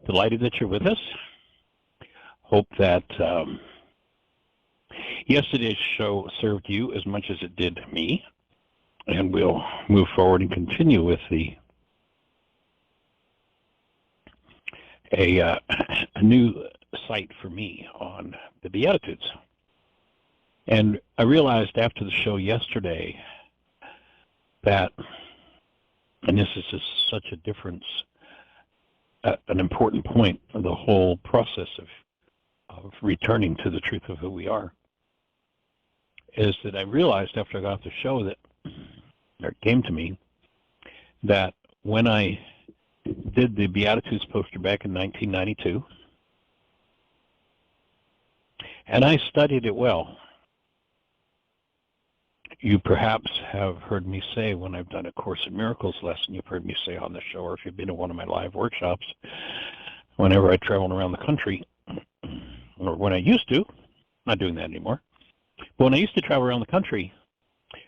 Delighted that you're with us. Hope that yesterday's show served you as much as it did me, and we'll move forward and continue with a new site for me on the Beatitudes. And I realized after the show yesterday that, and this is just such a difference, an important point of the whole process of returning to the truth of who we are, is that I realized after I got off the show that, or it came to me, that when I did the Beatitudes poster back in 1992, and I studied it well. You perhaps have heard me say when I've done a Course in Miracles lesson, you've heard me say on the show, or if you've been to one of my live workshops, whenever I traveled around the country, or when I used to, not doing that anymore, but when I used to travel around the country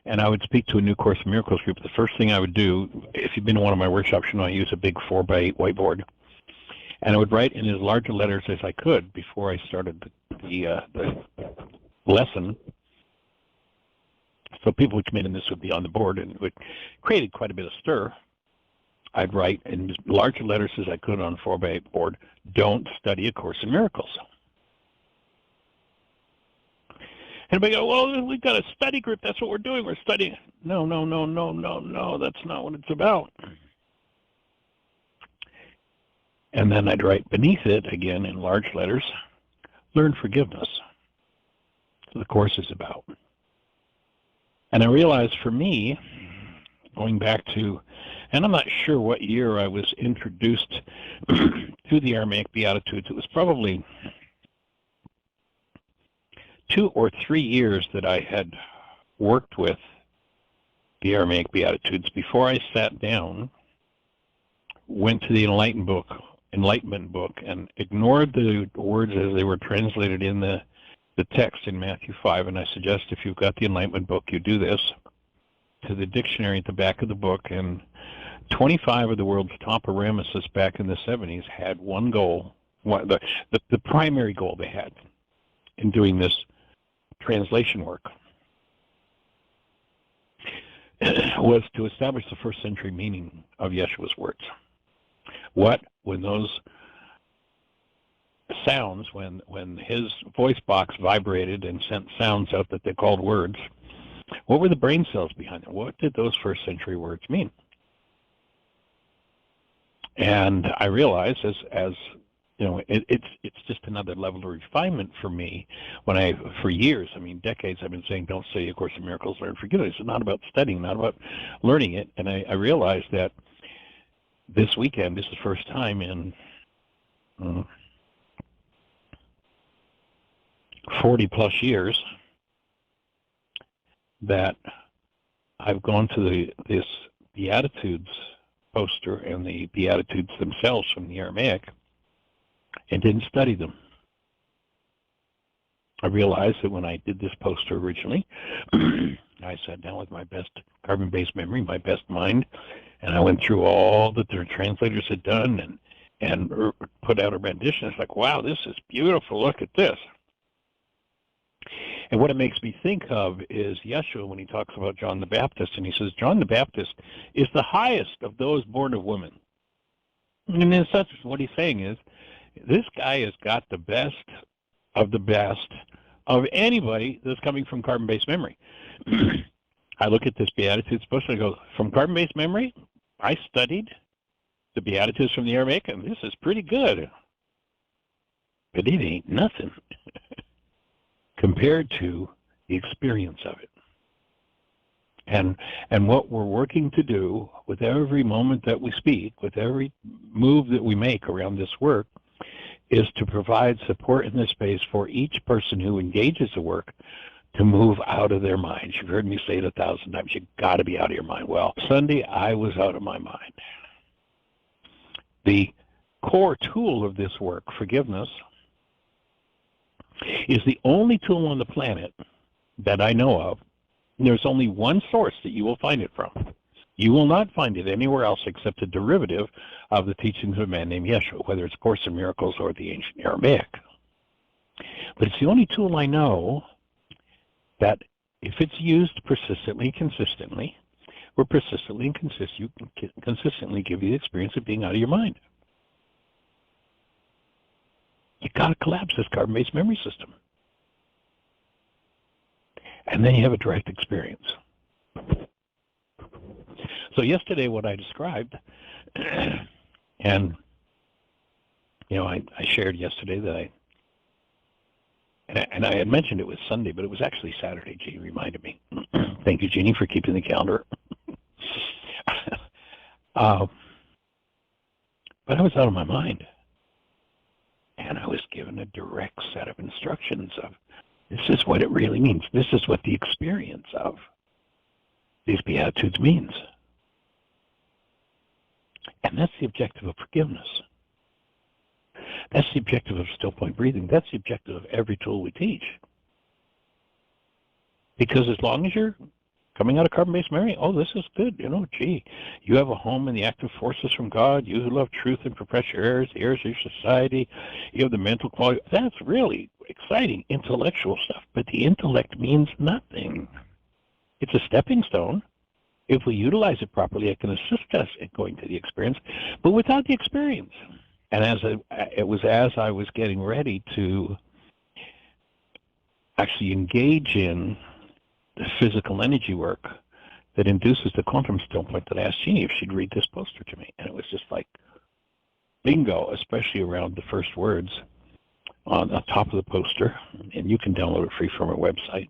and I would speak to a new Course in Miracles group, the first thing I would do, if you've been to one of my workshops, you know I use a big 4x8 whiteboard, and I would write in as large letters as I could before I started the lesson. So people would come in and this would be on the board, and it created quite a bit of stir. I'd write in as large letters as I could on a 4x8 board, "Don't study A Course in Miracles." And we go, well, we've got a study group. That's what we're doing. We're studying. No. That's not what it's about. And then I'd write beneath it, again in large letters, "Learn forgiveness." So the Course is about. And I realized for me, going back to, and I'm not sure what year I was introduced to the Aramaic Beatitudes. It was probably 2 or 3 years that I had worked with the Aramaic Beatitudes before I sat down, went to the Enlightenment book, and ignored the words as they were translated in the text in Matthew 5. And I suggest if you've got the Enlightenment book, you do this, to the dictionary at the back of the book. And 25 of the world's top Aramaists back in the 70s had one goal, the primary goal they had in doing this translation work was to establish the first century meaning of Yeshua's words. What, when those sounds, when his voice box vibrated and sent sounds out that they called words, what were the brain cells behind them? What did those first century words mean? And I realized as you know, it's just another level of refinement for me. When for years, I mean decades, I've been saying, don't study A Course in Miracles, learn forgiveness. It's not about studying, not about learning it. And I realized that this weekend, this is the first time in 40 plus years that I've gone to this Beatitudes poster and the Beatitudes themselves from the Aramaic and didn't study them. I realized that when I did this poster originally, I sat down with my best carbon-based memory, my best mind, and I went through all that their translators had done and put out a rendition. It's like, wow, this is beautiful. Look at this. And what it makes me think of is Yeshua when he talks about John the Baptist, and he says, John the Baptist is the highest of those born of women. And in such, what he's saying is, this guy has got the best of anybody that's coming from carbon-based memory. I look at this Beatitudes poster and I go, from carbon-based memory, I studied the Beatitudes from the Aramaic, and this is pretty good. But it ain't nothing compared to the experience of it. And what we're working to do with every moment that we speak, with every move that we make around this work, is to provide support in this space for each person who engages the work to move out of their minds. You've heard me say it 1,000 times, you've got to be out of your mind. Well, Sunday, I was out of my mind. The core tool of this work, forgiveness, is the only tool on the planet that I know of. There's only one source that you will find it from. You will not find it anywhere else except a derivative of the teachings of a man named Yeshua, whether it's Course in Miracles or the ancient Aramaic. But it's the only tool I know that, if it's used persistently, consistently, will persistently and consistently give you the experience of being out of your mind. You got to collapse this carbon-based memory system. And then you have a direct experience. So yesterday, what I described, and I shared yesterday that I had mentioned it was Sunday, but it was actually Saturday. Jeannie reminded me. Thank you, Jeannie, for keeping the calendar. But I was out of my mind, and I was given a direct set of instructions of, this is what it really means. This is what the experience of these Beatitudes means. And that's the objective of forgiveness. That's the objective of still point breathing. That's the objective of every tool we teach. Because as long as you're coming out of carbon-based memory, oh, this is good. Gee, you have a home in the active forces from God. You who love truth and perpetual heirs, the heirs of your society. You have the mental quality. That's really exciting intellectual stuff. But the intellect means nothing. It's a stepping stone. If we utilize it properly, it can assist us in going to the experience, but without the experience. And it was as I was getting ready to actually engage in the physical energy work that induces the quantum still point that I asked Jeannie if she'd read this poster to me. And it was just like bingo, especially around the first words on the top of the poster. And you can download it free from our website.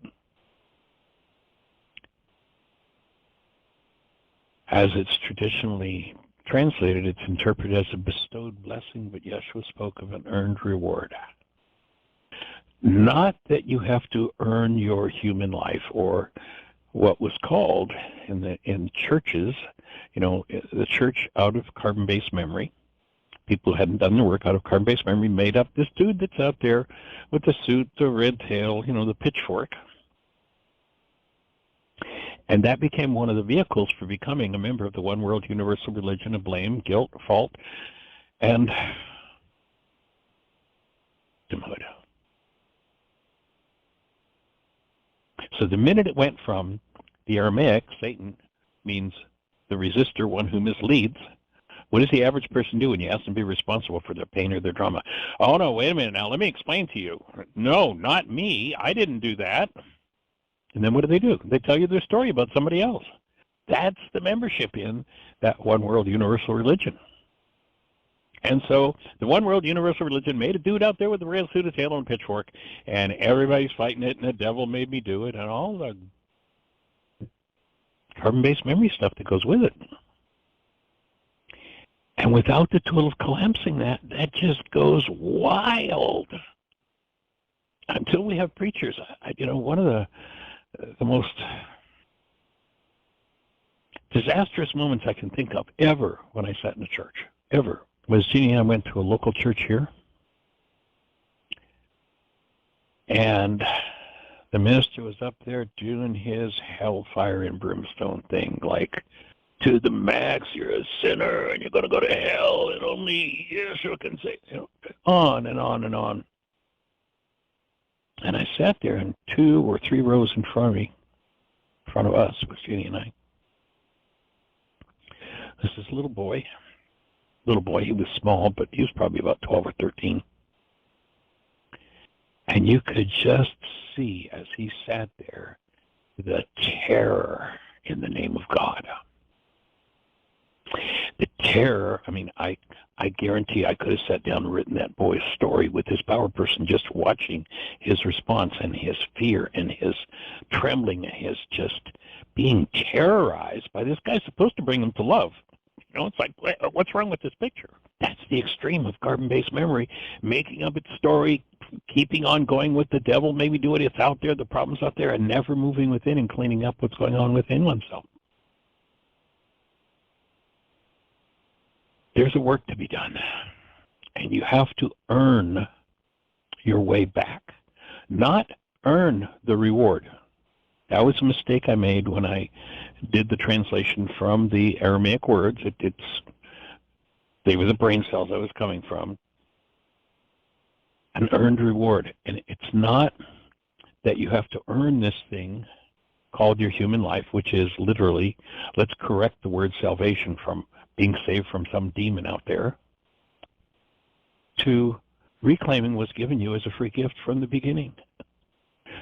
As it's traditionally translated, it's interpreted as a bestowed blessing, but Yeshua spoke of an earned reward. Not that you have to earn your human life, or what was called in churches, the church out of carbon-based memory. People who hadn't done the work out of carbon-based memory made up this dude that's out there with the suit, the red tail, the pitchfork. And that became one of the vehicles for becoming a member of the one world universal religion of blame, guilt, fault, and victimhood. So the minute it went from the Aramaic, Satan means the resistor, one who misleads. What does the average person do when you ask them to be responsible for their pain or their drama? Oh, no, wait a minute now. Let me explain to you. No, not me. I didn't do that. And then what do? They tell you their story about somebody else. That's the membership in that one world universal religion. And so the one world universal religion made a dude out there with a red suit, a tail, and a pitchfork, and everybody's fighting it, and the devil made me do it, and all the carbon-based memory stuff that goes with it. And without the tool of collapsing that just goes wild. Until we have preachers, one of the most disastrous moments I can think of ever when I sat in a church, ever, was Jeannie and I went to a local church here, and the minister was up there doing his hellfire and brimstone thing, like, to the max, you're a sinner, and you're going to go to hell, and only Yeshua can say, on and on and on. And I sat there, and 2 or 3 rows in front of us, was Jeannie and I. This is a little boy. He was small, but he was probably about 12 or 13. And you could just see, as he sat there, the terror in the name of God. The terror, I guarantee I could have sat down and written that boy's story with his power person, just watching his response and his fear and his trembling and his just being terrorized by this guy supposed to bring him to love. It's like, what's wrong with this picture? That's the extreme of carbon-based memory, making up its story, keeping on going with the devil, maybe doing it's out there, the problem's out there, and never moving within and cleaning up what's going on within oneself. There's a work to be done, and you have to earn your way back, not earn the reward. That was a mistake I made when I did the translation from the Aramaic words. They were the brain cells I was coming from. An earned reward. And it's not that you have to earn this thing called your human life, which is literally, let's correct the word salvation from being saved from some demon out there, to reclaiming was given you as a free gift from the beginning.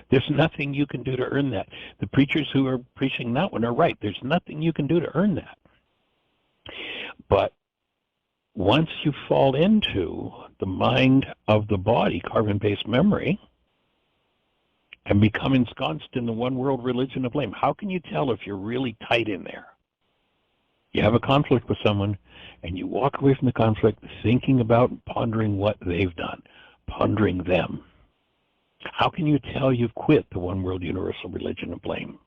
There's nothing you can do to earn that. The preachers who are preaching that one are right. There's nothing you can do to earn that. But once you fall into the mind of the body, carbon-based memory, and become ensconced in the one world religion of blame, how can you tell if you're really tight in there? You have a conflict with someone, and you walk away from the conflict thinking about pondering what they've done, pondering them. How can you tell you've quit the one world universal religion of blame?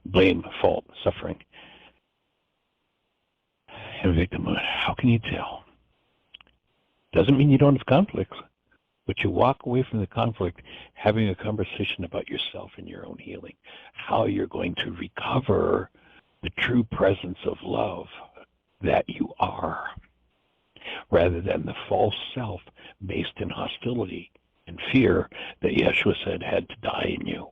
Blame, fault, suffering, and victimhood. How can you tell? Doesn't mean you don't have conflicts, but you walk away from the conflict having a conversation about yourself and your own healing, how you're going to recover the true presence of love that you are, rather than the false self based in hostility and fear that Yeshua said had to die in you.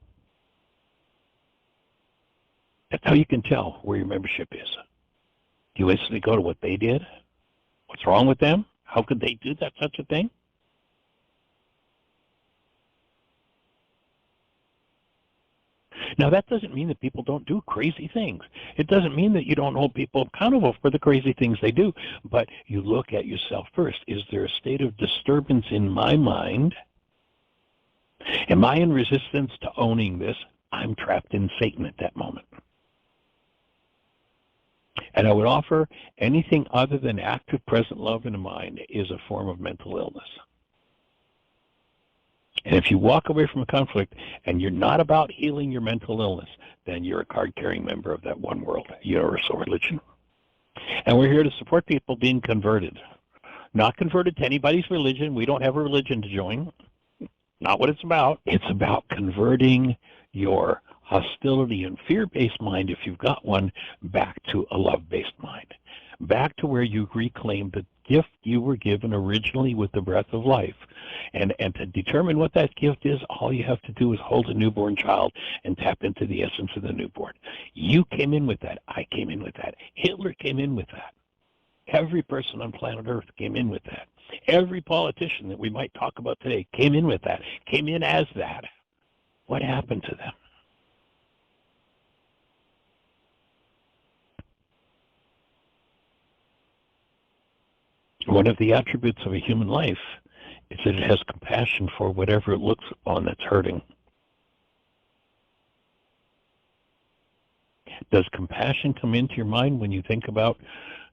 That's how you can tell where your membership is. Do you instantly go to what they did? What's wrong with them? How could they do that, such a thing? Now, that doesn't mean that people don't do crazy things. It doesn't mean that you don't hold people accountable for the crazy things they do. But you look at yourself first. Is there a state of disturbance in my mind? Am I in resistance to owning this? I'm trapped in Satan at that moment. And I would offer anything other than active present love in the mind is a form of mental illness. And if you walk away from a conflict and you're not about healing your mental illness, then you're a card-carrying member of that one world universal religion. And we're here to support people being converted. Not converted to anybody's religion. We don't have a religion to join. Not what it's about. It's about converting your hostility and fear-based mind, if you've got one, back to a love-based mind. Back to where you reclaim the gift you were given originally with the breath of life. And to determine what that gift is, all you have to do is hold a newborn child and tap into the essence of the newborn. You came in with that. I came in with that. Hitler came in with that. Every person on planet Earth came in with that. Every politician that we might talk about today came in with that, came in as that. What happened to them? One of the attributes of a human life is that it has compassion for whatever it looks on that's hurting. Does compassion come into your mind when you think about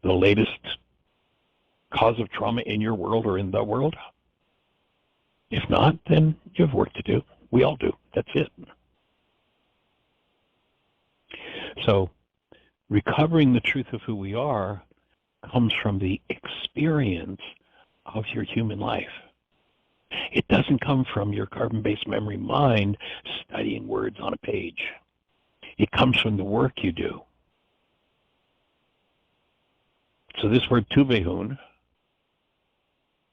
the latest cause of trauma in your world or in the world? If not, then you have work to do. We all do. That's it. So recovering the truth of who we are comes from the experience of your human life. It doesn't come from your carbon-based memory mind studying words on a page. It comes from the work you do. So this word tuvehun,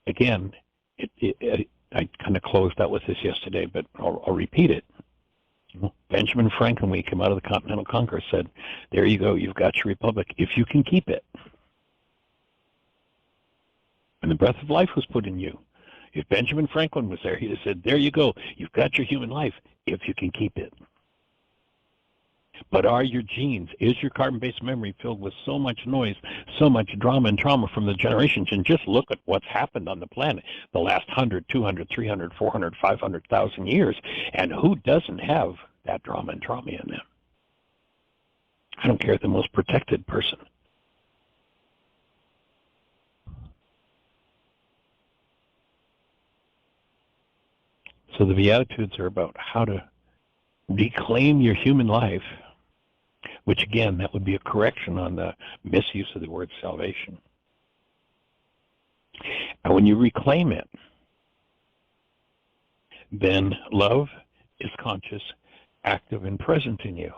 again, I kind of closed out with this yesterday, but I'll repeat it. Benjamin Franklin, when he came out of the Continental Congress, said, there you go, you've got your republic, if you can keep it. When the breath of life was put in you, if Benjamin Franklin was there, he'd have said, there you go, you've got your human life, if you can keep it. But are your genes, is your carbon-based memory filled with so much noise, so much drama and trauma from the generations? And just look at what's happened on the planet the last 100, 200, 300, 400, 500,000 years. And who doesn't have that drama and trauma in them? I don't care, the most protected person. So the Beatitudes are about how to reclaim your human life, which again, that would be a correction on the misuse of the word salvation. And when you reclaim it, then love is conscious active and present in you,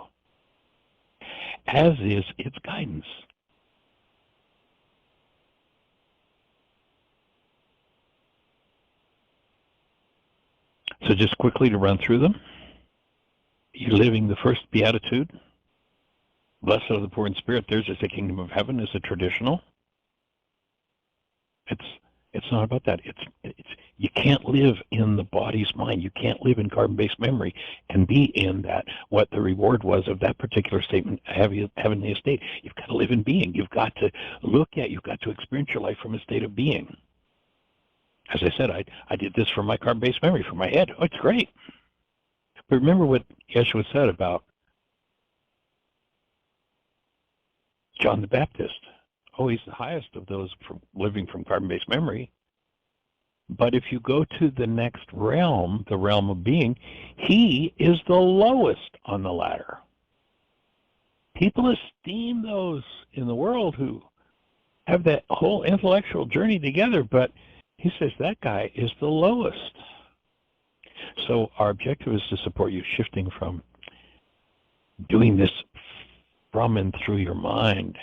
as is its guidance. So just quickly to run through them. You're living the first beatitude. Blessed are the poor in spirit, theirs is the kingdom of heaven, is a traditional. It's not about that. It's you can't live in the body's mind. You can't live in carbon-based memory and be in that, what the reward was of that particular statement, heavenly estate. You've got to live in being. You've got to you've got to experience your life from a state of being. As I said, I did this from my carbon-based memory, from my head. Oh, it's great. But remember what Yeshua said about John the Baptist. Oh, he's the highest of those living from carbon-based memory. But if you go to the next realm, the realm of being, he is the lowest on the ladder. People esteem those in the world who have that whole intellectual journey together, but he says that guy is the lowest. So our objective is to support you shifting from doing this from and through your mind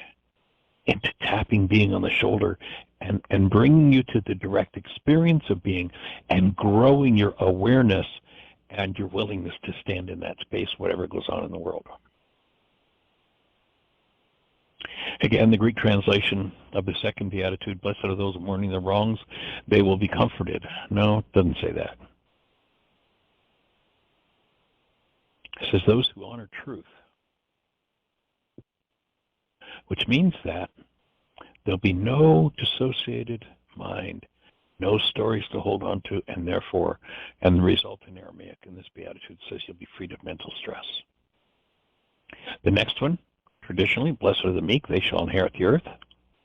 into tapping being on the shoulder and bringing you to the direct experience of being and growing your awareness and your willingness to stand in that space, whatever goes on in the world. Again, the Greek translation of the second beatitude, blessed are those mourning their wrongs, they will be comforted. No, it doesn't say that. It says those who honor truth, which means that there'll be no dissociated mind, no stories to hold on to, and therefore, and the result in Aramaic in this beatitude says you'll be freed of mental stress. The next one, traditionally, blessed are the meek, they shall inherit the earth.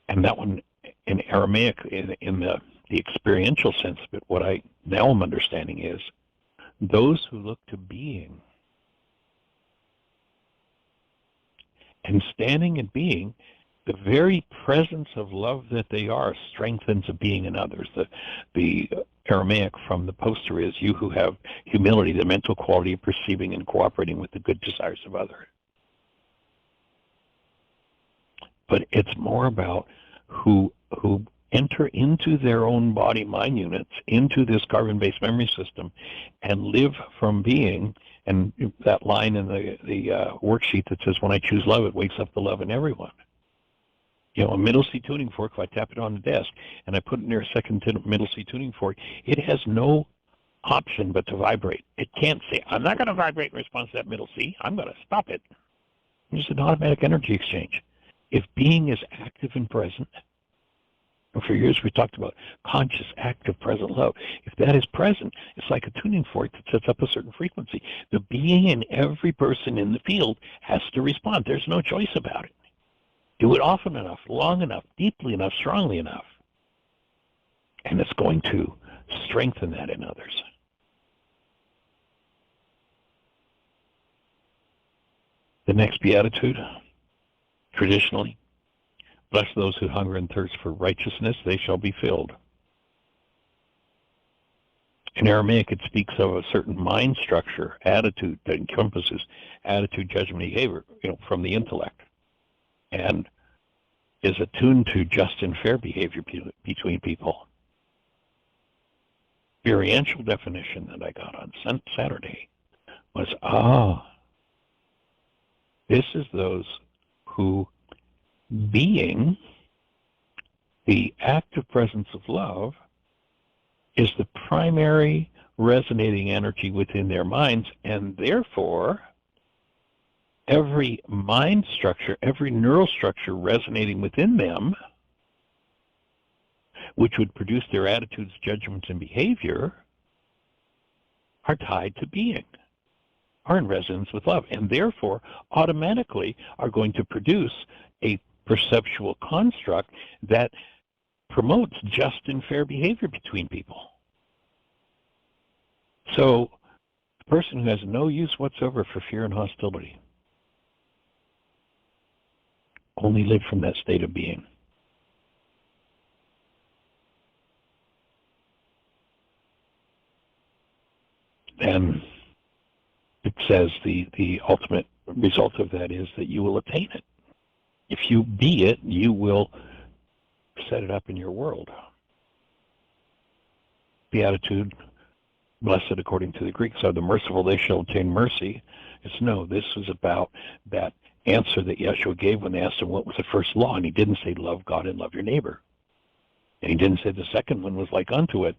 And that one in Aramaic, in the experiential sense of it, what I now am understanding is those who look to being. And standing in being, the very presence of love that they are strengthens a being in others. The Aramaic from the poster is you who have humility, the mental quality of perceiving and cooperating with the good desires of others. But it's more about who enter into their own body-mind units, into this carbon-based memory system, and live from being. And that line in the worksheet that says, when I choose love, it wakes up the love in everyone. You know, a middle C tuning fork, if I tap it on the desk and I put it near a second middle C tuning fork, it has no option but to vibrate. It can't say, I'm not going to vibrate in response to that middle C. I'm going to stop it. It's an automatic energy exchange. If being is active and present, and for years we talked about conscious, active, present love. If that is present, it's like a tuning fork that sets up a certain frequency. The being in every person in the field has to respond. There's no choice about it. Do it often enough, long enough, deeply enough, strongly enough, and it's going to strengthen that in others. The next beatitude, traditionally, bless those who hunger and thirst for righteousness, they shall be filled. In Aramaic, it speaks of a certain mind structure, attitude that encompasses attitude, judgment, behavior, from the intellect, and is attuned to just and fair behavior between people. Experiential definition that I got on Saturday was, this is those who being, the active presence of love, is the primary resonating energy within their minds, and therefore every mind structure, every neural structure resonating within them, which would produce their attitudes, judgments, and behavior, are tied to being, are in resonance with love, and therefore automatically are going to produce a perceptual construct that promotes just and fair behavior between people. So the person who has no use whatsoever for fear and hostility only live from that state of being. And the it says the ultimate result of that is that you will attain it. If you be it, you will set it up in your world. Beatitude, blessed according to the Greeks are the merciful, they shall obtain mercy. This was about that answer that Yeshua gave when they asked him what was the first law, and he didn't say love God and love your neighbor. And he didn't say the second one was like unto it,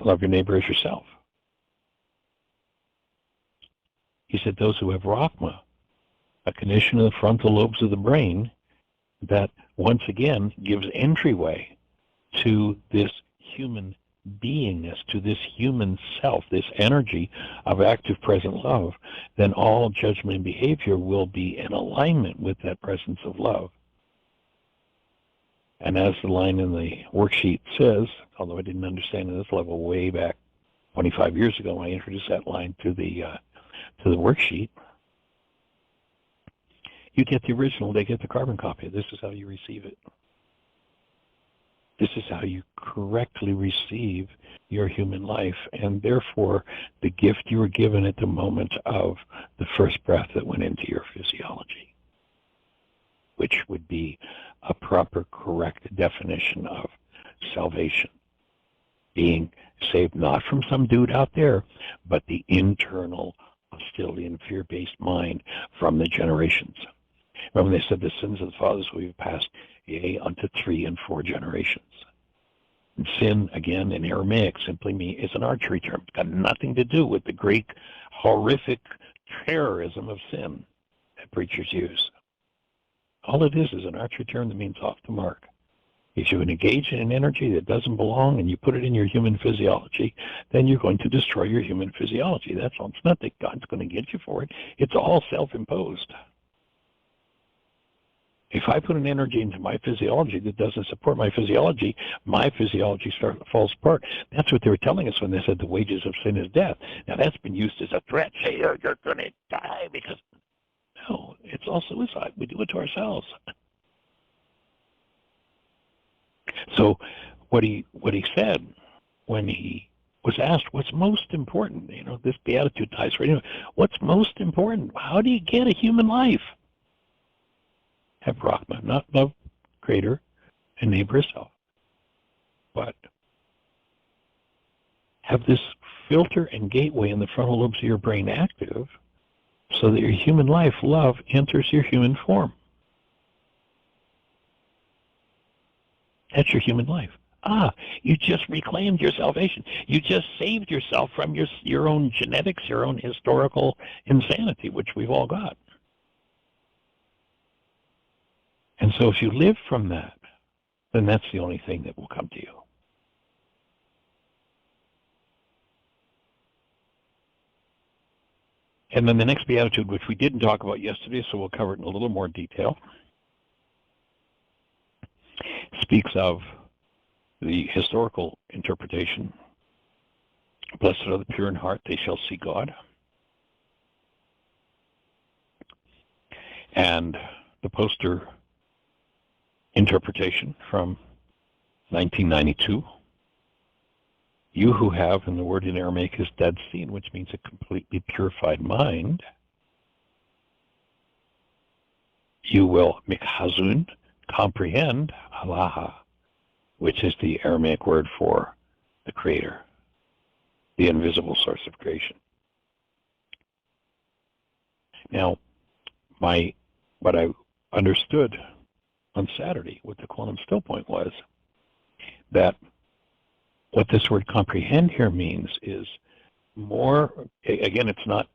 love your neighbor as yourself. He said those who have Rahma, a condition of the frontal lobes of the brain that once again gives entryway to this human beingness, to this human self, this energy of active present love, then all judgment and behavior will be in alignment with that presence of love. And as the line in the worksheet says, although I didn't understand at this level way back 25 years ago when I introduced that line to the worksheet, you get the original, they get the carbon copy. This is how you receive it. This is how you correctly receive your human life, and therefore the gift you were given at the moment of the first breath that went into your physiology, which would be a proper, correct definition of salvation. Being saved not from some dude out there, but the internal hostility and fear-based mind from the generations. Remember they said the sins of the fathers will be passed, yea, unto 3 and 4 generations. And sin, again, in Aramaic, simply is an archery term. It's got nothing to do with the Greek horrific terrorism of sin that preachers use. All it is an archery term that means off the mark. If you engage in an energy that doesn't belong and you put it in your human physiology, then you're going to destroy your human physiology. That's all. It's not that God's going to get you for it. It's all self-imposed. If I put an energy into my physiology that doesn't support my physiology falls apart. That's what they were telling us when they said the wages of sin is death. Now that's been used as a threat. Say, you're going to die because... No, it's all suicide. We do it to ourselves. So what he said when he was asked what's most important, this beatitude ties right in. What's most important? How do you get a human life? Have Rahma, not love Creator and neighbor herself, but have this filter and gateway in the frontal lobes of your brain active so that your human life, love, enters your human form. That's your human life. You just reclaimed your salvation. You just saved yourself from your own genetics, your own historical insanity, which we've all got. And so if you live from that, then that's the only thing that will come to you. And then the next beatitude, which we didn't talk about yesterday, so we'll cover it in a little more detail, speaks of the historical interpretation. Blessed are the pure in heart, they shall see God. And the poster interpretation from 1992. You who have, and the word in Aramaic is dead seen, which means a completely purified mind, you will mikhazun, comprehend Allah, which is the Aramaic word for the Creator, the invisible source of creation. Now, what I understood on Saturday with the quantum still point was that what this word comprehend here means is more, again, it's not,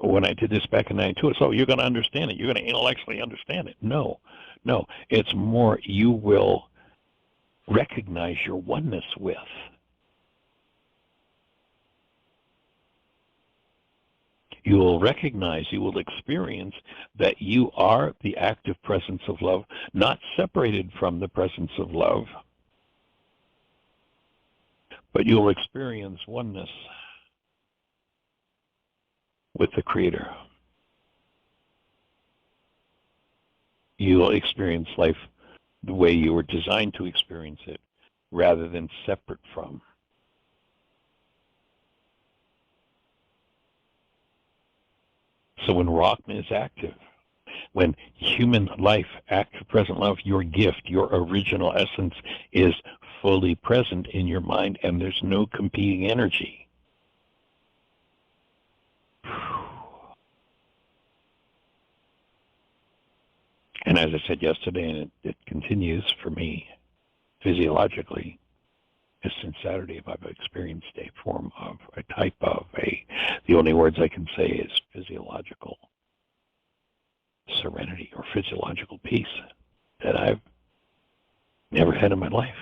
when I did this back in 92, it's, you're going to understand it. You're going to intellectually understand it. No. It's more, you will recognize your oneness with. You will recognize, you will experience that you are the active presence of love, not separated from the presence of love, but you'll experience oneness with the Creator. You will experience life the way you were designed to experience it, rather than separate from. So when Rahman is active, when human life, active present love, your gift, your original essence is fully present in your mind and there's no competing energy. And as I said yesterday, and it continues for me physiologically, since Saturday, I've experienced a form of a type of the only words I can say is physiological serenity or physiological peace that I've never had in my life.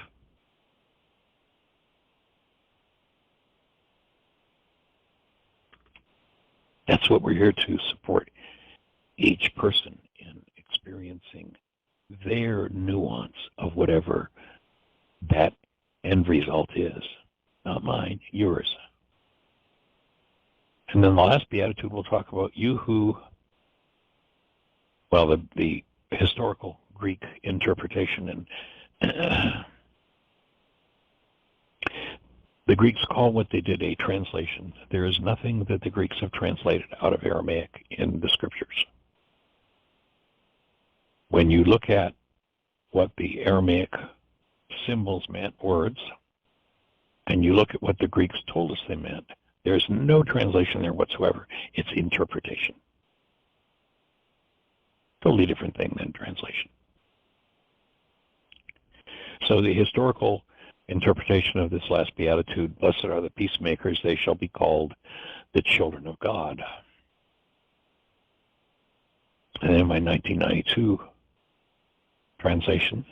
That's what we're here to support each person in experiencing their nuance of whatever that end result is. Not mine, yours. And then the last beatitude we'll talk about you who, well, the historical Greek interpretation, and the Greeks call what they did a translation. There is nothing that the Greeks have translated out of Aramaic in the scriptures. When you look at what the Aramaic symbols meant, words, and you look at what the Greeks told us they meant, there's no translation there whatsoever. It's interpretation. Totally different thing than translation. So the historical interpretation of this last beatitude, blessed are the peacemakers, they shall be called the children of God. And in my 1992 translation,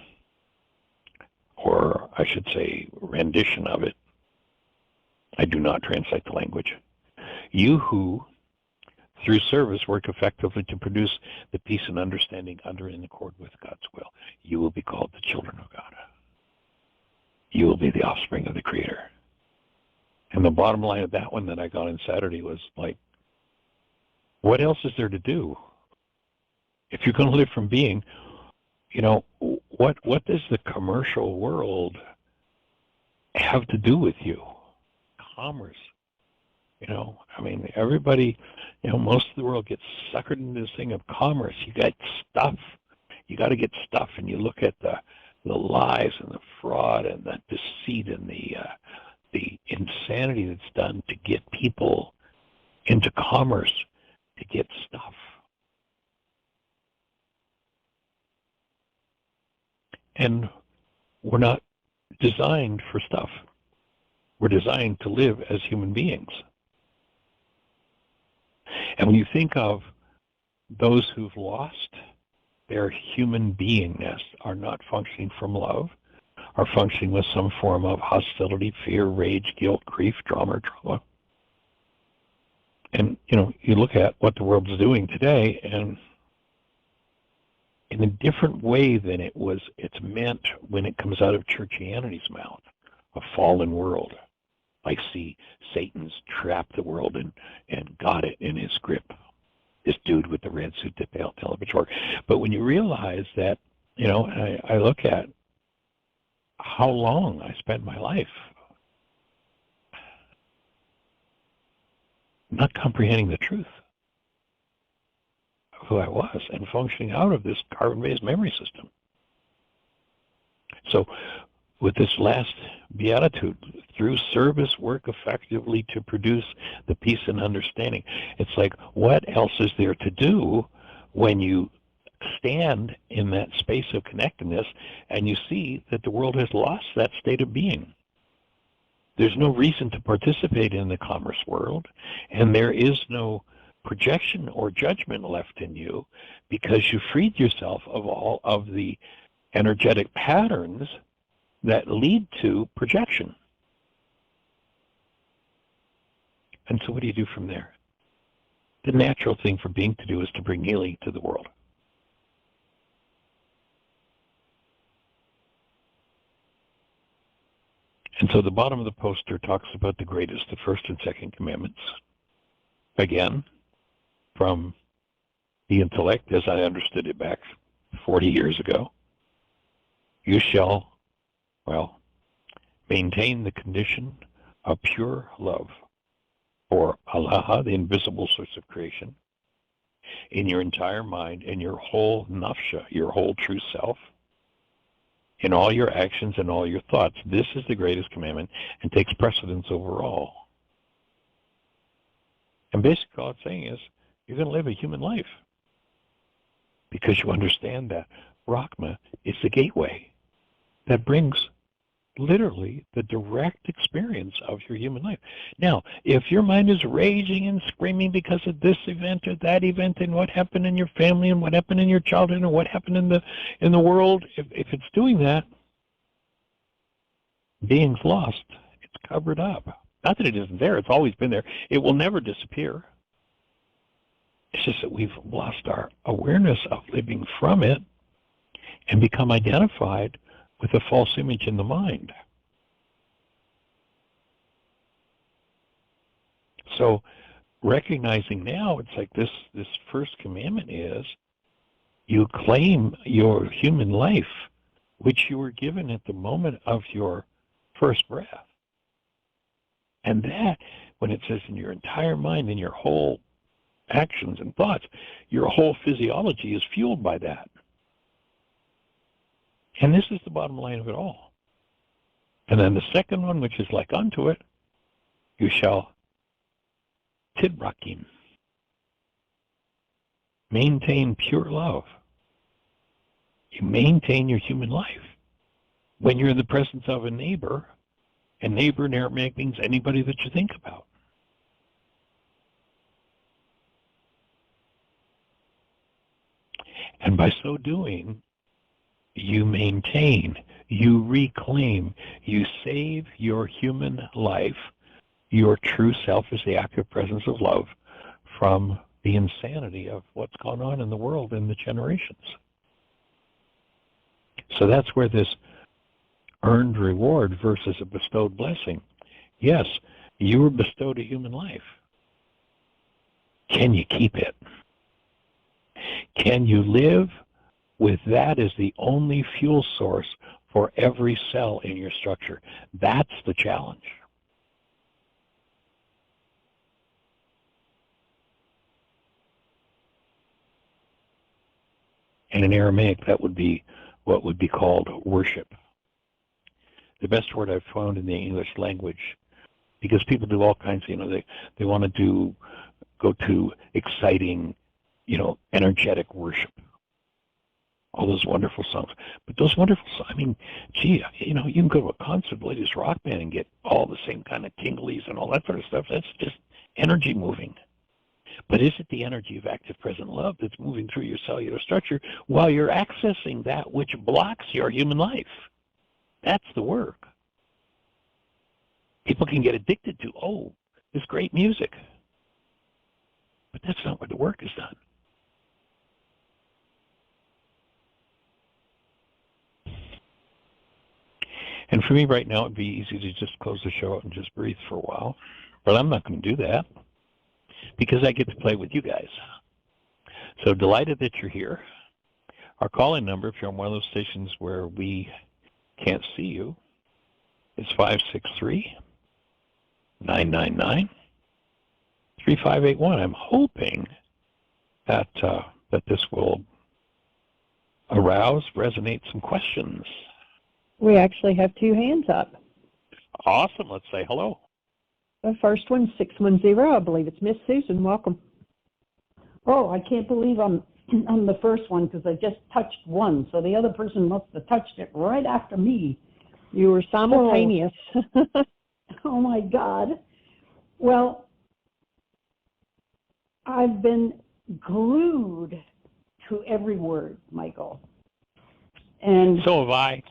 or I should say rendition of it, I do not translate the language. You who, through service, work effectively to produce the peace and understanding under and in accord with God's will, you will be called the children of God. You will be the offspring of the Creator. And the bottom line of that one that I got on Saturday was like, what else is there to do? If you're going to live from being, you know, what does the commercial world have to do with you? Commerce. You know, I mean, everybody, you know, most of the world gets suckered into this thing of commerce. You got stuff. You got to get stuff, and you look at the lies and the fraud and the deceit and the insanity that's done to get people into commerce to get stuff. And we're not designed for stuff. We're designed to live as human beings. And when you think of those who've lost their human beingness, are not functioning from love, are functioning with some form of hostility, fear, rage, guilt, grief, drama, or trauma. And, you know, you look at what the world's doing today, and in a different way than it's meant when it comes out of churchianity's mouth, a fallen world. Like, see, Satan's trapped the world and got it in his grip. This dude with the red suit that they'll tell him before. But when you realize that, you know, I look at how long I spent my life not comprehending the truth of who I was and functioning out of this carbon-based memory system. So with this last beatitude, through service, work effectively to produce the peace and understanding. It's like, what else is there to do when you stand in that space of connectedness and you see that the world has lost that state of being? There's no reason to participate in the commerce world, and there is no projection or judgment left in you because you freed yourself of all of the energetic patterns that lead to projection. And so what do you do from there? The natural thing for being to do is to bring healing to the world. And so the bottom of the poster talks about the greatest, the first and second commandments. Again, from the intellect, as I understood it back 40 years ago, you shall, well, maintain the condition of pure love for Allah, the invisible source of creation, in your entire mind and your whole nafsha, your whole true self, in all your actions and all your thoughts. This is the greatest commandment and takes precedence over all. And basically all it's saying is you're going to live a human life because you understand that Brahma is the gateway that brings literally the direct experience of your human life. Now, if your mind is raging and screaming because of this event or that event and what happened in your family and what happened in your childhood and what happened in the world, if it's doing that, being's lost. It's covered up. Not that it isn't there. It's always been there. It will never disappear. It's just that we've lost our awareness of living from it and become identified with a false image in the mind. So recognizing now, it's like this first commandment is you claim your human life, which you were given at the moment of your first breath. And that, when it says in your entire mind and your whole actions and thoughts, your whole physiology is fueled by that. And this is the bottom line of it all. And then the second one, which is like unto it, you shall tidrakim, maintain pure love. You maintain your human life. When you're in the presence of a neighbor, and neighbor in Aramaic means anybody that you think about. And by so doing, you maintain, you reclaim, you save your human life, your true self is the active presence of love, from the insanity of what's gone on in the world in the generations. So that's where this earned reward versus a bestowed blessing. Yes, you were bestowed a human life. Can you keep it? Can you live with that as the only fuel source for every cell in your structure? That's the challenge. And in Aramaic, that would be what would be called worship. The best word I've found in the English language, because people do all kinds of, they want to go to exciting, energetic worship. All those wonderful songs. But those wonderful songs, you can go to a concert, latest rock band, and get all the same kind of tinglies and all that sort of stuff. That's just energy moving. But is it the energy of active present love that's moving through your cellular structure while you're accessing that which blocks your human life? That's the work. People can get addicted to, this great music. But that's not where the work is done. And for me right now, it'd be easy to just close the show out and just breathe for a while. But I'm not going to do that because I get to play with you guys. So delighted that you're here. Our call-in number, if you're on one of those stations where we can't see you, is 563-999-3581. I'm hoping that this will arouse, resonate some questions. We actually have two hands up. Awesome. Let's say hello. The first one, 610. I believe it's Miss Susan. Welcome. Oh, I can't believe I'm the first one because I just touched one. So the other person must have touched it right after me. You were simultaneous. Oh my God. Well, I've been glued to every word, Michael. And so have I.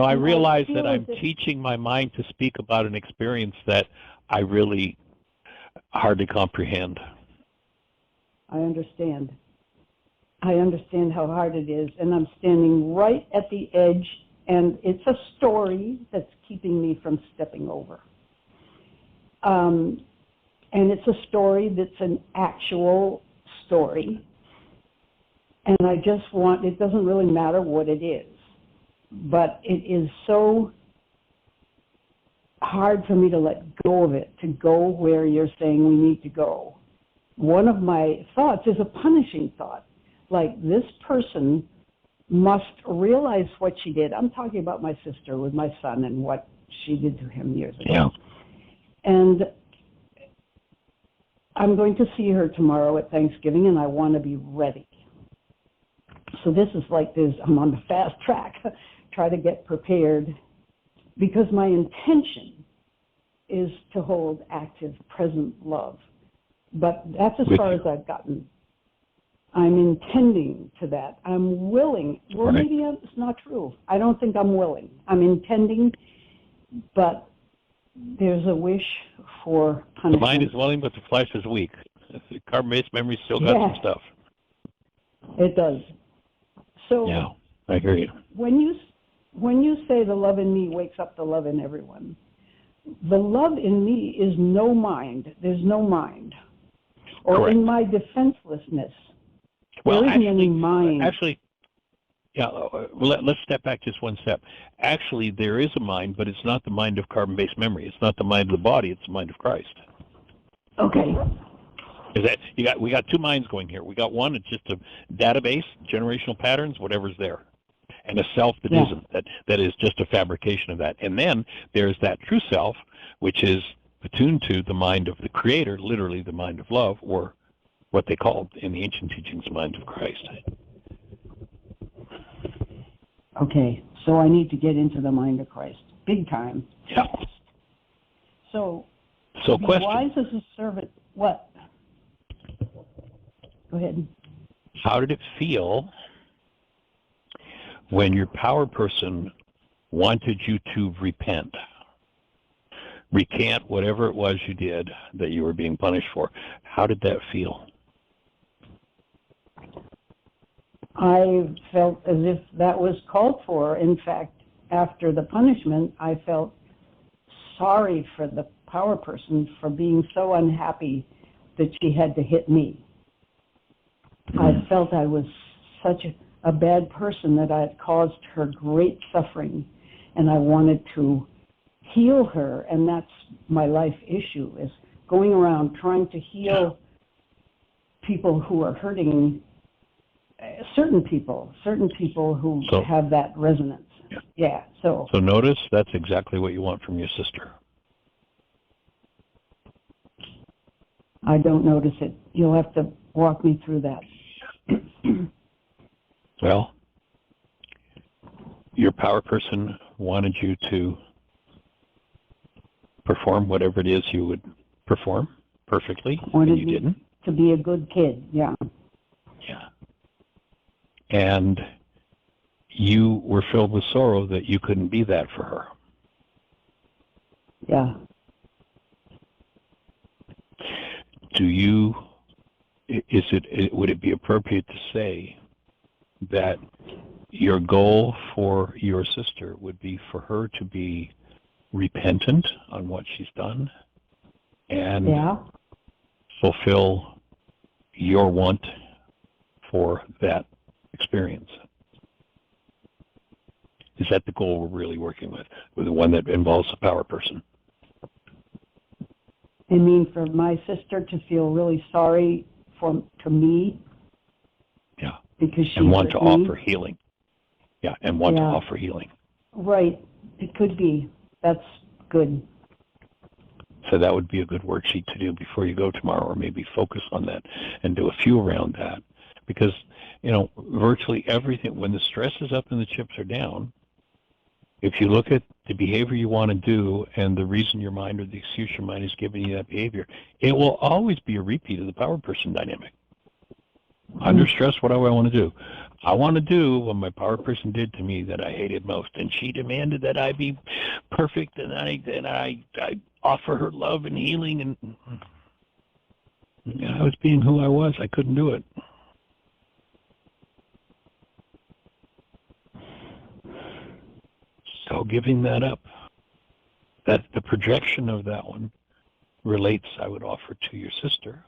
I realize that I'm teaching my mind to speak about an experience that I really hardly comprehend. I understand. I understand how hard it is, and I'm standing right at the edge, and it's a story that's keeping me from stepping over. And it's a story that's an actual story, and I just it doesn't really matter what it is. But it is so hard for me to let go of it, to go where you're saying we need to go. one of my thoughts is a punishing thought. Like, this person must realize what she did. I'm talking about my sister with my son and what she did to him years ago. Yeah. And I'm going to see her tomorrow at Thanksgiving, and I want to be ready. So this is like this, I'm on the fast track, try to get prepared, because my intention is to hold active, present love. But that's as far as I've gotten. I'm intending to that. I'm willing. Well, maybe it's not true. I don't think I'm willing. I'm intending, but there's a wish for punishment. The mind is willing, but the flesh is weak. The carbon-based memory still got some stuff. It does. So yeah, I hear you. When you say the love in me wakes up the love in everyone, the love in me is no mind. There's no mind. Or Correct. in my defenselessness, well, there isn't any mind. Actually, yeah, let's step back just one step. Actually, there is a mind, but it's not the mind of carbon-based memory. It's not the mind of the body. It's the mind of Christ. Okay. Is that we got two minds going here. We got one, it's just a database, generational patterns, whatever's there, and a self that isn't. That is just a fabrication of that. And then there's that true self, which is attuned to the mind of the Creator, literally the mind of love, or what they called in the ancient teachings the mind of Christ. Okay, so I need to get into the mind of Christ, big time. Yeah. So question. Wise as a servant. What? Go ahead. How did it feel when your power person wanted you to repent? Recant whatever it was you did that you were being punished for. How did that feel? I felt as if that was called for. In fact, after the punishment, I felt sorry for the power person for being so unhappy that she had to hit me. I felt I was such a bad person that I had caused her great suffering, and I wanted to heal her, and that's my life issue, is going around trying to heal people who are hurting, certain people who have that resonance. Yeah. So notice that's exactly what you want from your sister. I don't notice it. You'll have to walk me through that. Well, your power person wanted you to perform whatever it is you would perform perfectly, and you didn't. To be a good kid, yeah. Yeah. And you were filled with sorrow that you couldn't be that for her. Yeah. Would it be appropriate to say that your goal for your sister would be for her to be repentant on what she's done and fulfill your want for that experience? Is that the goal we're really working with the one that involves the power person? I mean, for my sister to feel really sorry to me? Yeah. Because she and want to me? offer healing. Yeah, and want to offer healing. Right. It could be. That's good. So that would be a good worksheet to do before you go tomorrow, or maybe focus on that and do a few around that. Because, virtually everything, when the stress is up and the chips are down, if you look at the behavior you want to do and the reason your mind or the excuse your mind is giving you that behavior, it will always be a repeat of the power person dynamic. Under stress, what do I want to do? I want to do what my power person did to me that I hated most, and she demanded that I be perfect, and I offer her love and healing, and I was being who I was. I couldn't do it. So giving that up, that the projection of that one relates, I would offer, to your sister.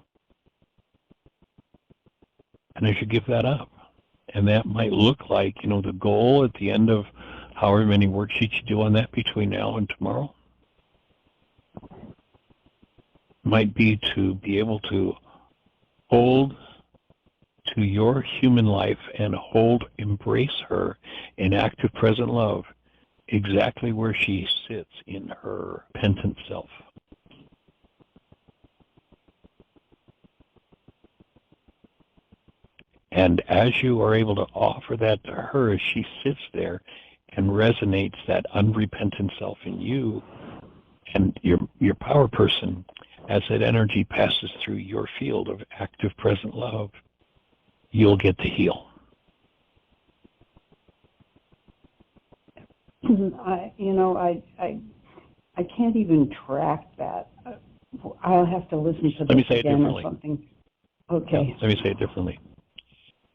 And as you give that up, and that might look like, the goal at the end of however many worksheets you do on that between now and tomorrow might be to be able to hold to your human life and embrace her in active present love exactly where she sits in her repentant self. And as you are able to offer that to her, as she sits there and resonates that unrepentant self in you and your power person, as that energy passes through your field of active present love, you'll get to heal. I can't even track that. I'll have to listen to Let me this say it again or differently. something. Okay. Yeah, let me say it differently.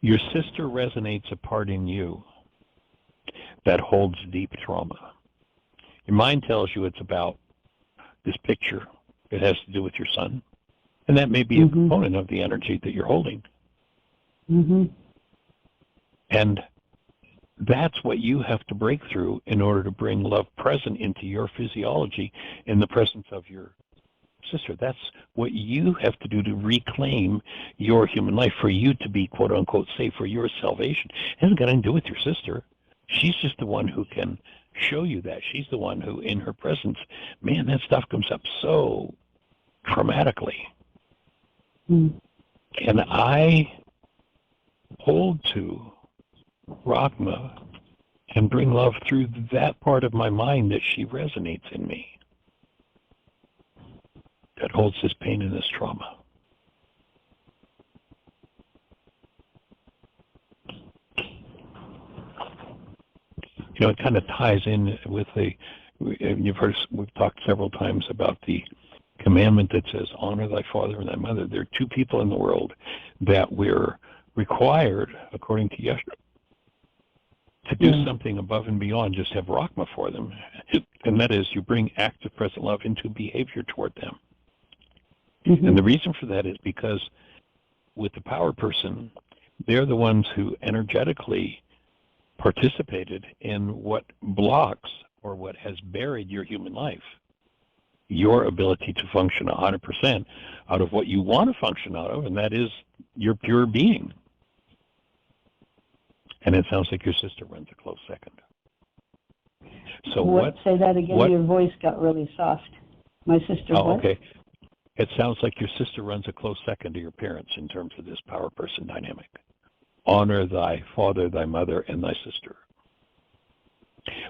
Your sister resonates a part in you that holds deep trauma. Your mind tells you it's about this picture. It has to do with your son. And that may be a component of the energy that you're holding. And that's what you have to break through in order to bring love present into your physiology in the presence of your sister. That's what you have to do to reclaim your human life, for you to be, quote unquote, safe, for your salvation. It hasn't got anything to do with your sister. She's just the one who can show you that. She's the one who, in her presence, man, that stuff comes up so traumatically. And I hold to Rachma and bring love through that part of my mind that she resonates in me, that holds this pain and this trauma. You know, it kind of ties in with you've heard, we've talked several times about the commandment that says, honor thy father and thy mother. There are two people in the world that we're required, according to Yeshua, to do something above and beyond just have Rachma for them. And that is, you bring active present love into behavior toward them. And the reason for that is because with the power person, they're the ones who energetically participated in what blocks or what has buried your human life, your ability to function 100% out of what you want to function out of, and that is your pure being. And it sounds like your sister runs a close second. So say that again. Your voice got really soft. My sister. Okay. It sounds like your sister runs a close second to your parents in terms of this power person dynamic. Honor thy father, thy mother, and thy sister.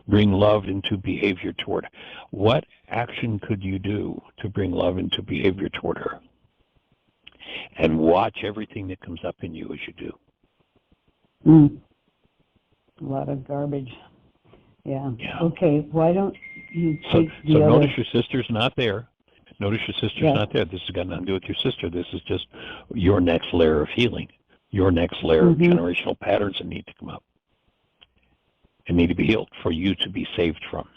Bring love into behavior toward her. What action could you do to bring love into behavior toward her? And watch everything that comes up in you as you do. A lot of garbage. Yeah. Okay, why don't you take the other... notice your sister's not there. Notice your sister's not there. This has got nothing to do with your sister. This is just your next layer of healing, your next layer of generational patterns that need to come up and need to be healed for you to be saved from,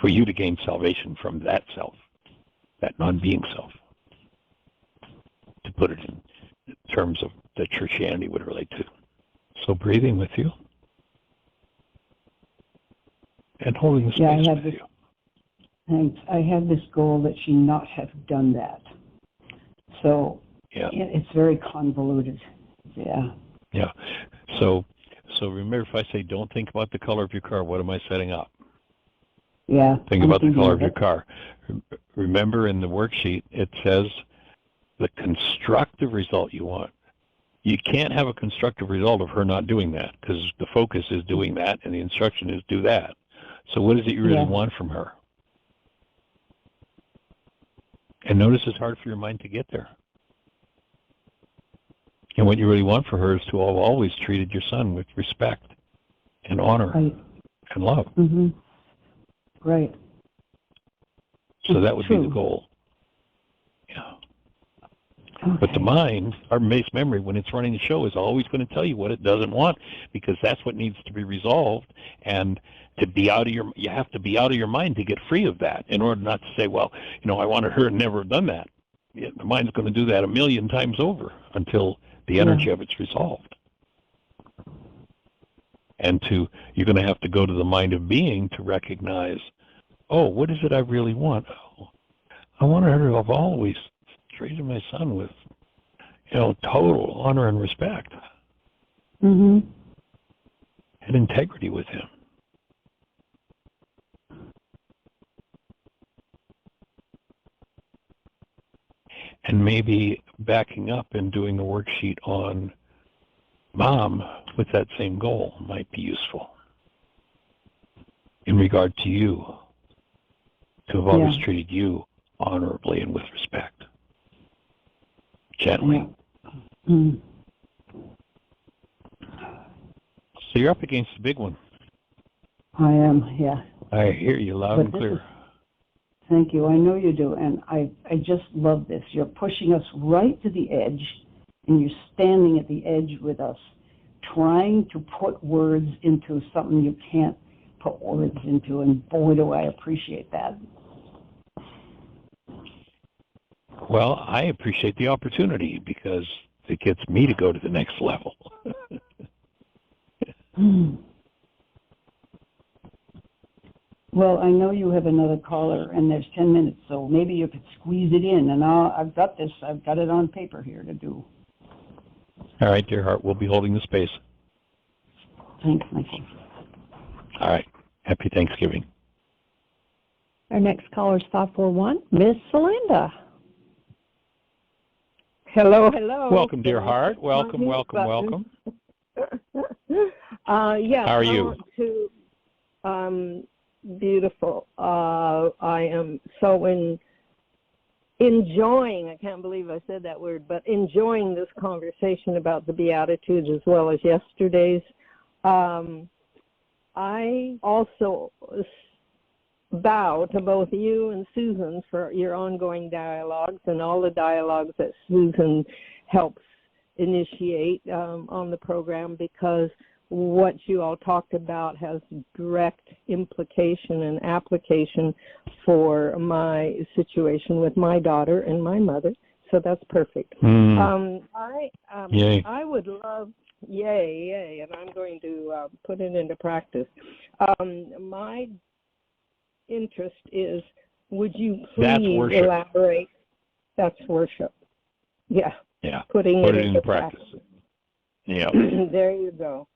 for you to gain salvation from that self, that non-being self, to put it in terms of that Christianity would relate to. So breathing with you and holding the space with you. Thanks. I have this goal that she not have done that. So it's very convoluted. Yeah. So remember, if I say don't think about the color of your car, what am I setting up? Yeah. Think about the color of your car. Remember in the worksheet it says the constructive result you want. You can't have a constructive result of her not doing that, because the focus is doing that and the instruction is do that. So what is it you really want from her? And notice it's hard for your mind to get there. And what you really want for her is to have always treated your son with respect and honor and love. Right. So that would be the goal. Yeah. Okay. But the mind, our base memory, when it's running the show, is always going to tell you what it doesn't want, because that's what needs to be resolved. And to be out of you have to be out of your mind to get free of that, in order not to say, well, I wanted her to never have done that. Yeah, the mind's going to do that 1,000,000 times over until the energy of it's resolved. And you're going to have to go to the mind of being to recognize, oh, what is it I really want? Oh, I wanted her to have always treated my son with total honor and respect Mm-hmm. and integrity with him. And maybe backing up and doing a worksheet on Mom with that same goal might be useful in regard to you, to have always treated you honorably and with respect, gently. Yeah. Mm-hmm. So you're up against a big one. I am, yeah. I hear you loud and clear. Thank you. I know you do, and I just love this. You're pushing us right to the edge, and you're standing at the edge with us, trying to put words into something you can't put words into, and boy, do I appreciate that. Well, I appreciate the opportunity because it gets me to go to the next level. Well, I know you have another caller, and there's 10 minutes, so maybe you could squeeze it in, and I've got this. I've got it on paper here to do. All right, dear heart, we'll be holding the space. Thanks, Michael. All right. Happy Thanksgiving. Our next caller is 541, Miss Celinda. Hello, hello. Welcome, dear heart. Welcome, welcome, welcome. Yes. How are you? Beautiful. I am so enjoying, I can't believe I said that word, but enjoying this conversation about the Beatitudes as well as yesterday's. I also bow to both you and Susan for your ongoing dialogues and all the dialogues that Susan helps initiate on the program, because what you all talked about has direct implication and application for my situation with my daughter and my mother. So that's perfect. Yay. I would love, yay, and I'm going to put it into practice. My interest is, would you please elaborate? That's worship. Yeah. Yeah. Putting Put it into practice. Yeah. There you go.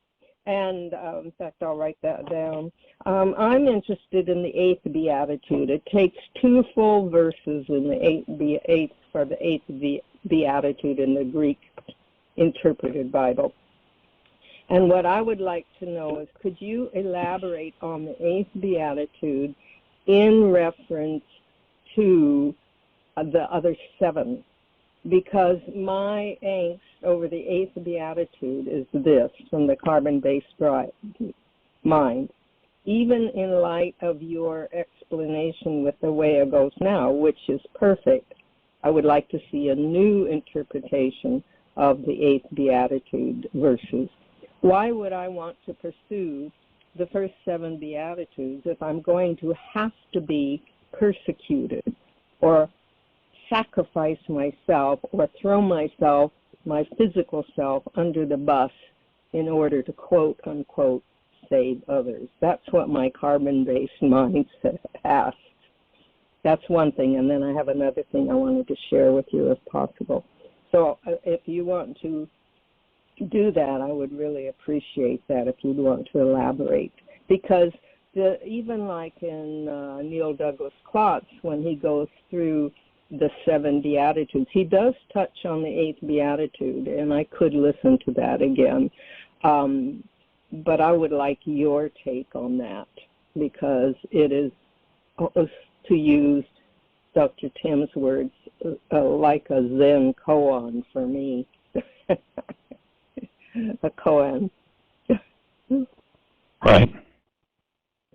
And in fact, I'll write that down. I'm interested in the 8th Beatitude. It takes 2 full verses in the 8th Beatitude in the Greek interpreted Bible. And what I would like to know is, could you elaborate on the 8th Beatitude in reference to the other 7? Because my angst over the 8th Beatitude is this, from the carbon-based mind. Even in light of your explanation with the way it goes now, which is perfect, I would like to see a new interpretation of the 8th Beatitude verses. Why would I want to pursue the first 7 Beatitudes if I'm going to have to be persecuted or sacrifice myself or throw myself, my physical self, under the bus in order to quote unquote save others? That's what my carbon-based mindset asks. That's one thing, and then I have another thing I wanted to share with you if possible. So if you want to do that, I would really appreciate that if you'd want to elaborate. Because even like in Neil Douglas Klotz, when he goes through the 7 Beatitudes, he does touch on the 8th Beatitude, and I could listen to that again. But I would like your take on that, because it is, to use Dr. Tim's words, like a Zen koan for me. A koan. Right.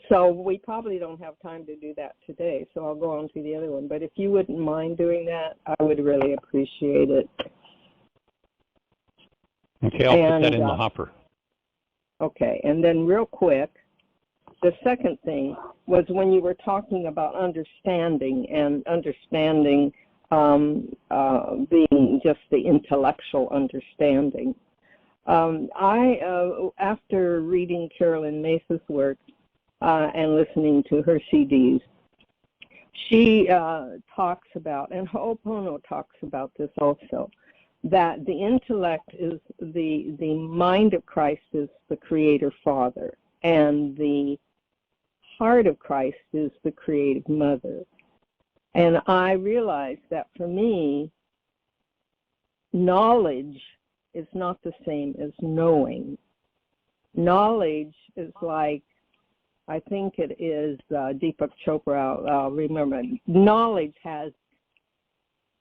So we probably don't have time to do that today, so I'll go on to the other one. But if you wouldn't mind doing that, I would really appreciate it. Okay, I'll put that in the hopper. Okay, and then real quick, the second thing was when you were talking about understanding, and understanding being just the intellectual understanding. After reading Carolyn Mace's work and listening to her CDs, she talks about, and Ho'opono talks about this also, that the intellect is the mind of Christ is the creator father, and the heart of Christ is the creative mother. And I realized that for me, knowledge is not the same as knowing. Knowledge is like, I think it is Deepak Chopra, I'll remember, knowledge has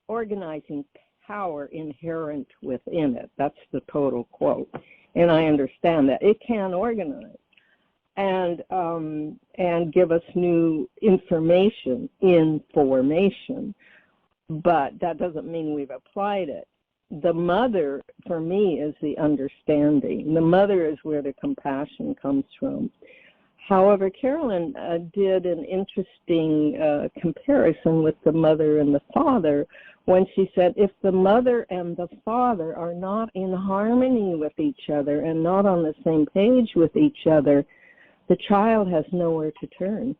organizing power inherent within it. That's the total quote. And I understand that. It can organize and give us new information in formation, but that doesn't mean we've applied it. The mother, for me, is the understanding. The mother is where the compassion comes from. However, Carolyn did an interesting comparison with the mother and the father when she said, if the mother and the father are not in harmony with each other and not on the same page with each other, the child has nowhere to turn.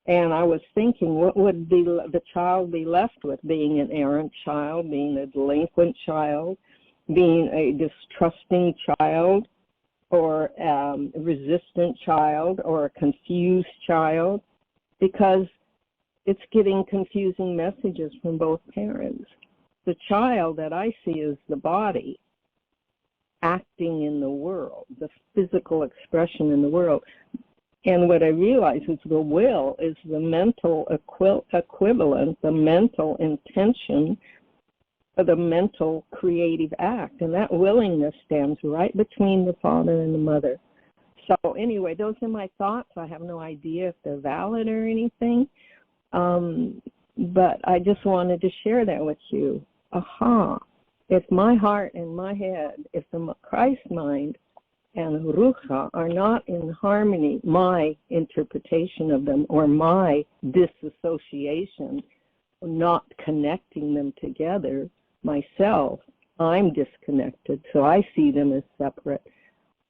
And I was thinking, what would the child be left with? Being an errant child, being a delinquent child, being a distrusting child, or a resistant child, or a confused child, because it's getting confusing messages from both parents. The child that I see is the body acting in the world, the physical expression in the world. And what I realize is the will is the mental equivalent, the mental intention, the mental creative act. And that willingness stands right between the father and the mother. So anyway, those are my thoughts. I have no idea if they're valid or anything. But I just wanted to share that with you. If my heart and my head, if the Christ mind and Rucha are not in harmony, my interpretation of them or my disassociation, not connecting them together, myself, I'm disconnected, so I see them as separate.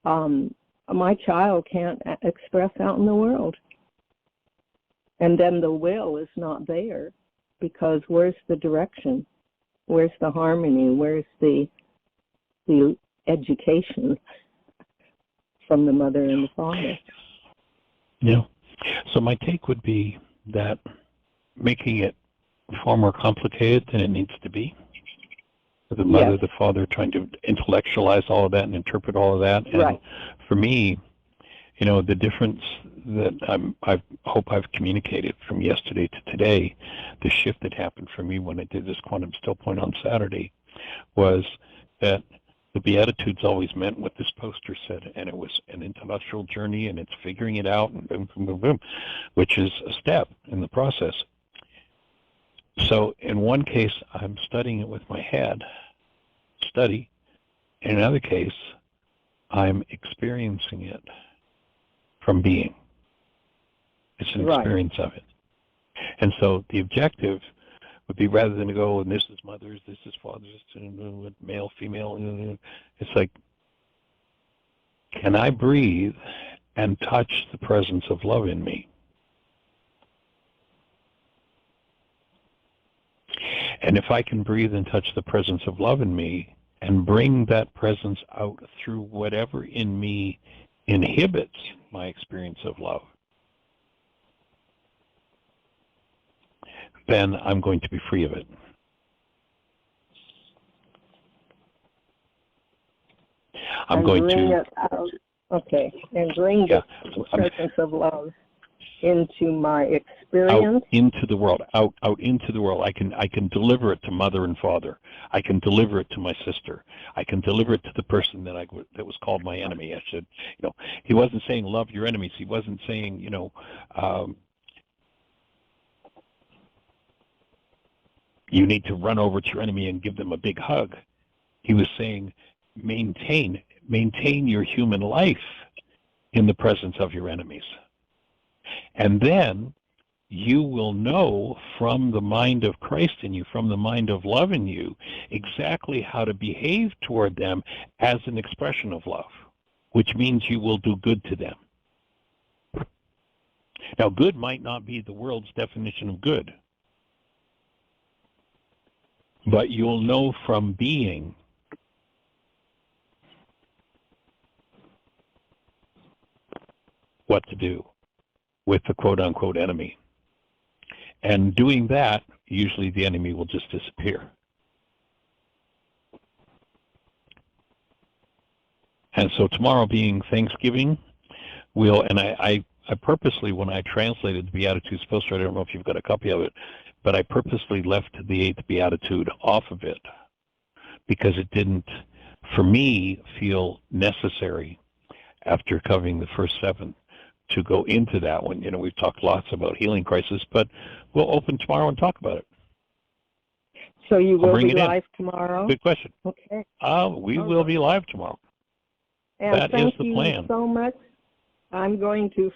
My child can't express out in the world. And then the will is not there, because where's the direction? Where's the harmony? Where's the education from the mother and the father? Yeah. So my take would be that making it far more complicated than it needs to be. The mother, Yes. the father, trying to intellectualize all of that and interpret all of that. And right. For me, the difference that I hope I've communicated from yesterday to today, the shift that happened for me when I did this quantum still point on Saturday, was that the Beatitudes always meant what this poster said, and it was an intellectual journey, and it's figuring it out, and boom, boom, boom, boom, which is a step in the process. So in one case, I'm studying it with my head, in another case, I'm experiencing it from being. It's an experience of it. And so the objective would be, rather than to go, and this is mothers, this is fathers, male, female, it's like, can I breathe and touch the presence of love in me? And if I can breathe and touch the presence of love in me and bring that presence out through whatever in me inhibits my experience of love, then I'm going to be free of it. I'm going to... and bring the presence of love into my experience. Out into the world, out into the world. I can deliver it to mother and father. I can deliver it to my sister. I can deliver it to the person that was called my enemy. I said, he wasn't saying love your enemies. He wasn't saying, you need to run over to your enemy and give them a big hug. He was saying, maintain your human life in the presence of your enemies. And then you will know from the mind of Christ in you, from the mind of love in you, exactly how to behave toward them as an expression of love, which means you will do good to them. Now, good might not be the world's definition of good. But you'll know from being what to do with the quote-unquote enemy. And doing that, usually the enemy will just disappear. And so tomorrow being Thanksgiving, and I purposely, when I translated the Beatitudes poster, I don't know if you've got a copy of it, but I purposely left the 8th Beatitude off of it because it didn't, for me, feel necessary after covering the first 7 to go into that one. You know, we've talked lots about healing crisis, but we'll open tomorrow and talk about it. So you will be live tomorrow? Good question. Okay. We will be live tomorrow. And that is the plan. Thank you so much. I'm going to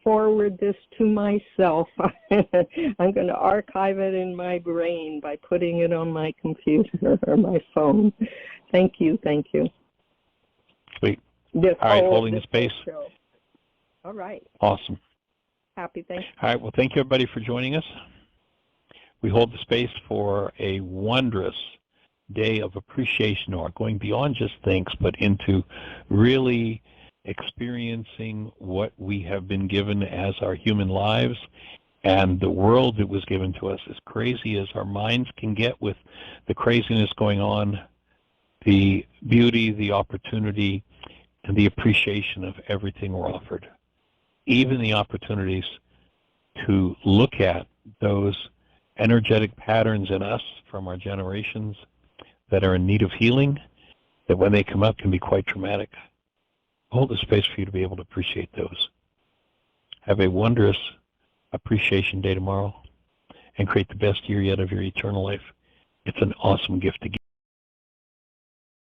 forward this to myself. I'm going to archive it in my brain by putting it on my computer or my phone. Thank you. Thank you. Sweet. All right, holding the space. Show. All right. Awesome. Happy Thanksgiving. All right, well, thank you, everybody, for joining us. We hold the space for a wondrous day of appreciation, or going beyond just thanks, but into really experiencing what we have been given as our human lives and the world that was given to us. As crazy as our minds can get with the craziness going on, the beauty, the opportunity, and the appreciation of everything we're offered. Even the opportunities to look at those energetic patterns in us from our generations that are in need of healing, that when they come up can be quite traumatic. Hold the space for you to be able to appreciate those. Have a wondrous appreciation day tomorrow and create the best year yet of your eternal life. It's an awesome gift to give.